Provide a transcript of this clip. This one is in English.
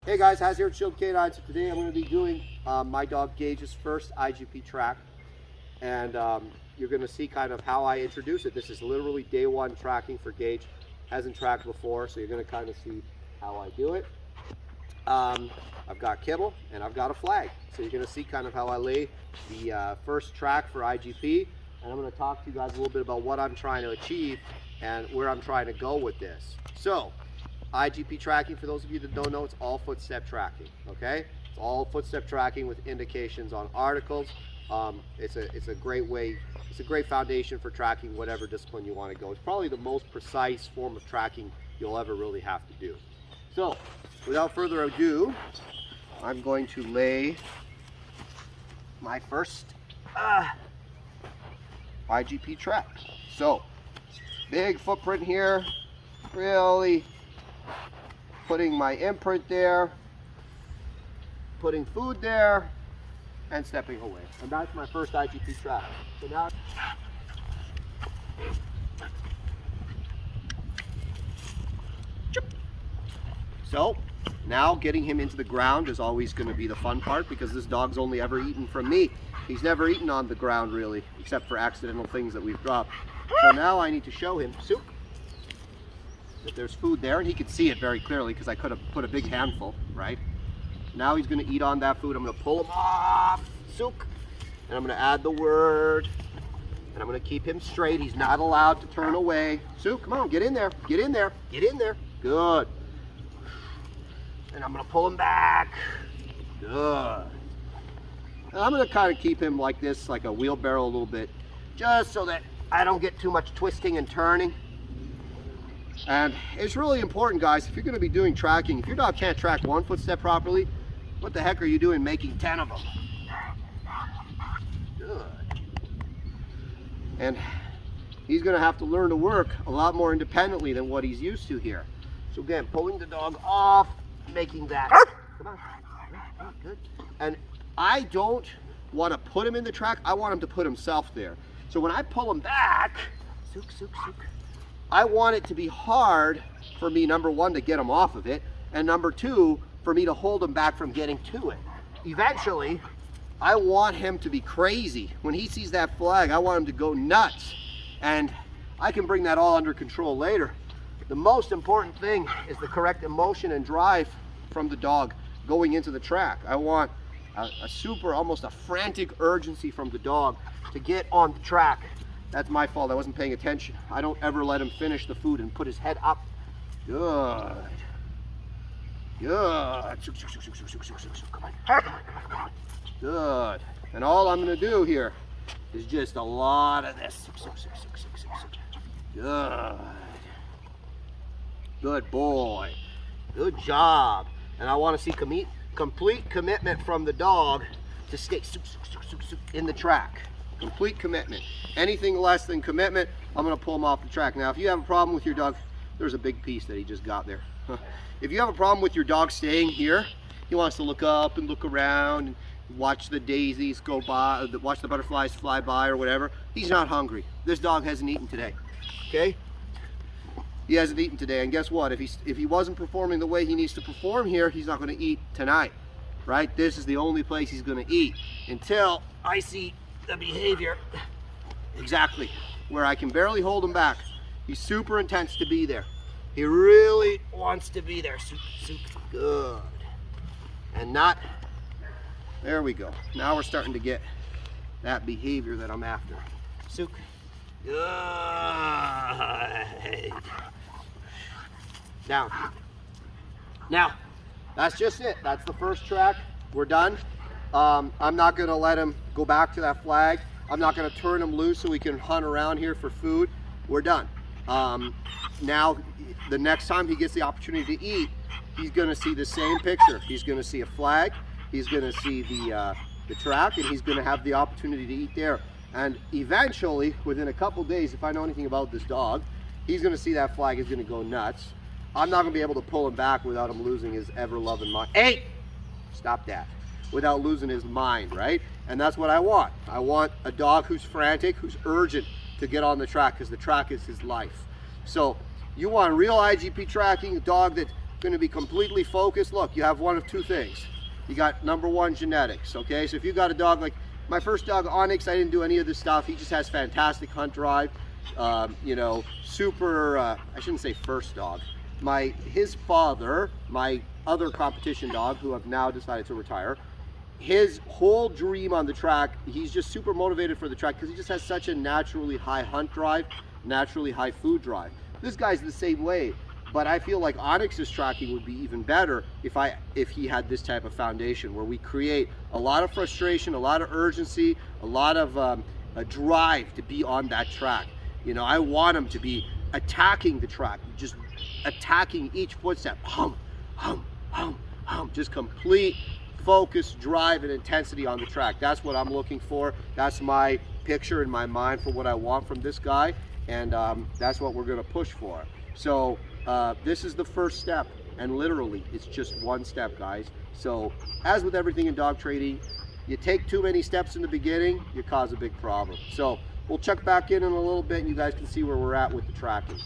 Hey guys, Haz here at Shield K9. So today I'm going to be doing my dog Gage's first IGP track, and you're going to see kind of how I introduce it. This is literally day one tracking for Gage. Hasn't tracked before, so you're going to kind of see how I do it. I've got kibble and I've got a flag, so you're going to see kind of how I lay the first track for IGP, and I'm going to talk to you guys a little bit about what I'm trying to achieve and where I'm trying to go with this. So IGP tracking, for those of you that don't know, it's all footstep tracking, okay? It's all footstep tracking with indications on articles. It's a great way, it's a great foundation for tracking whatever discipline you want to go. It's probably the most precise form of tracking you'll ever really have to do. So without further ado, I'm going to lay my first IGP track. So big footprint here, really putting my imprint there, putting food there, and stepping away. And that's my first IGP track. So now, getting him into the ground is always going to be the fun part, because this dog's only ever eaten from me. He's never eaten on the ground really, except for accidental things that we've dropped. So now I need to show him, Sook, that there's food there, and he could see it very clearly because I could have put a big handful, right? Now he's going to eat on that food. I'm going to pull him off, Sook, and I'm going to add the word, and I'm going to keep him straight. He's not allowed to turn away. Sook, come on, get in there, get in there, get in there. Good. And I'm going to pull him back. Good. And I'm going to kind of keep him like this, like a wheelbarrow a little bit, just so that I don't get too much twisting and turning. And it's really important, guys, if you're going to be doing tracking, if your dog can't track one footstep properly, what the heck are you doing making 10 of them? Good. And he's going to have to learn to work a lot more independently than what he's used to here. So again, pulling the dog off, making that. Come on. Good. And I don't want to put him in the track. I want him to put himself there. So when I pull him back, Sook, Sook, Sook, I want it to be hard for me, number one, to get him off of it, and number two, for me to hold him back from getting to it. Eventually, I want him to be crazy. When he sees that flag, I want him to go nuts. And I can bring that all under control later. The most important thing is the correct emotion and drive from the dog going into the track. I want a super, almost a frantic urgency from the dog to get on the track. That's my fault. I wasn't paying attention. I don't ever let him finish the food and put his head up. Good. Good. Come on. Good. And all I'm going to do here is just a lot of this. Good. Good boy. Good job. And I want to see complete commitment from the dog to stay in the track. Complete commitment. Anything less than commitment, I'm going to pull him off the track. Now, if you have a problem with your dog, there's a big piece that he just got there. If you have a problem with your dog staying here, he wants to look up and look around and watch the daisies go by, watch the butterflies fly by or whatever, he's not hungry. This dog hasn't eaten today, okay? He hasn't eaten today, and guess what? If he wasn't performing the way he needs to perform here, he's not going to eat tonight, right? This is the only place he's going to eat until I see the behavior exactly where I can barely hold him back. He's super intense to be there. He really wants to be there. Super good. And not, there we go. Now we're starting to get that behavior that I'm after. Sook. Good. Down. Now, that's just it. That's the first track. We're done. I'm not going to let him go back to that flag. I'm not going to turn him loose so he can hunt around here for food. We're done. Now, the next time he gets the opportunity to eat, he's going to see the same picture. He's going to see a flag, he's going to see the track, and he's going to have the opportunity to eat there. And eventually, within a couple days, if I know anything about this dog, he's going to see that flag, he's going to go nuts. I'm not going to be able to pull him back without him losing his ever-loving mind. Hey! Stop that. Without losing his mind, right? And that's what I want. I want a dog who's frantic, who's urgent to get on the track, because the track is his life. So you want real IGP tracking, a dog that going to be completely focused. Look, you have one of two things. You got number one, genetics, okay? So if you got a dog like my first dog, Onyx, I didn't do any of this stuff. He just has fantastic hunt drive, you know, super, I shouldn't say first dog. His father, my other competition dog, who I've now decided to retire, his whole dream on the track, he's just super motivated for the track because he just has such a naturally high hunt drive, naturally high food drive. This guy's the same way. But I feel like Onyx's tracking would be even better if he had this type of foundation where we create a lot of frustration, a lot of urgency, a lot of a drive to be on that track. You know, I want him to be attacking the track, just attacking each footstep, hum, hum, hum, hum, just complete focus, drive, and intensity on the track. That's what I'm looking for. That's my picture in my mind for what I want from this guy, and that's what we're going to push for. So this is the first step, and literally it's just one step, guys. So as with everything in dog training, you take too many steps in the beginning, you cause a big problem. So we'll check back in a little bit and you guys can see where we're at with the tracking.